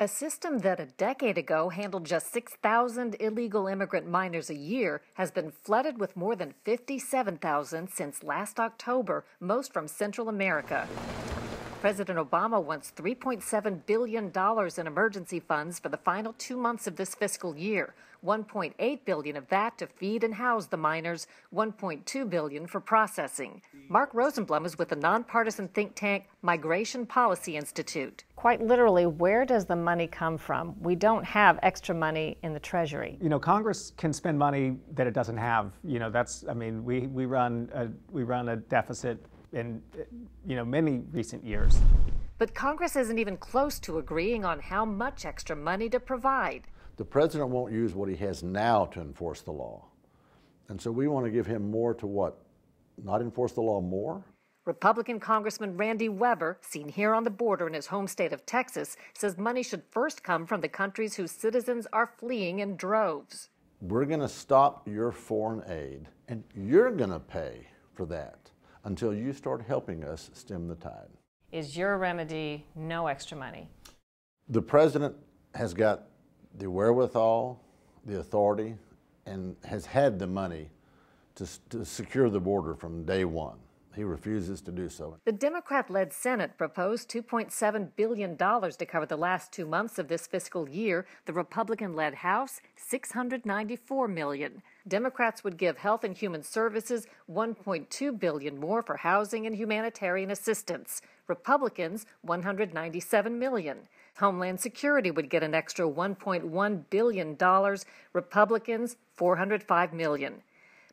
A system that a decade ago handled just 6,000 illegal immigrant minors a year has been flooded with more than 57,000 since last October, most from Central America. President Obama wants $3.7 billion in emergency funds for the final 2 months of this fiscal year, $1.8 billion of that to feed and house the minors, $1.2 billion for processing. Mark Rosenblum is with the nonpartisan think tank Migration Policy Institute. Quite literally, where does the money come from? We don't have extra money in the Treasury. Congress can spend money that it doesn't have. We run a deficit in many recent years. But Congress isn't even close to agreeing on how much extra money to provide. The president won't use what he has now to enforce the law. And so we want to give him more to what? Not enforce the law more? Republican Congressman Randy Weber, seen here on the border in his home state of Texas, says money should first come from the countries whose citizens are fleeing in droves. We're going to stop your foreign aid, and you're going to pay for that until you start helping us stem the tide. Is your remedy no extra money? The president has got the wherewithal, the authority, and has had the money to secure the border from day one. He refuses to do so. The Democrat-led Senate proposed $2.7 billion to cover the last 2 months of this fiscal year. The Republican-led House, $694 million. Democrats would give Health and Human Services $1.2 billion more for housing and humanitarian assistance. Republicans, $197 million. Homeland Security would get an extra $1.1 billion. Republicans, $405 million.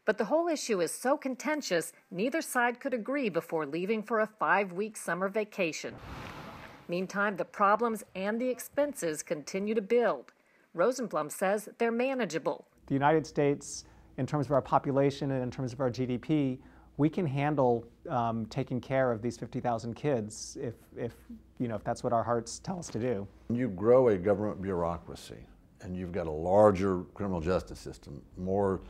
But the whole issue is so contentious, neither side could agree before leaving for a 5-week summer vacation. Meantime, the problems and the expenses continue to build. Rosenblum says they're manageable. The United States, in terms of our population and in terms of our GDP, we can handle taking care of these 50,000 kids if that's what our hearts tell us to do. You grow a government bureaucracy, and you've got a larger criminal justice system, more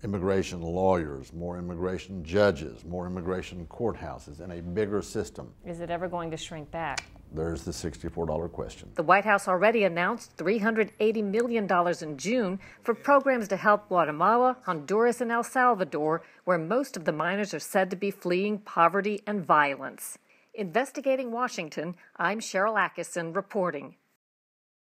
immigration lawyers, more immigration judges, more immigration courthouses, and a bigger system. Is it ever going to shrink back? There's the $64 question. The White House already announced $380 million in June for programs to help Guatemala, Honduras, and El Salvador, where most of the minors are said to be fleeing poverty and violence. Investigating Washington, I'm Cheryl Atkinson reporting.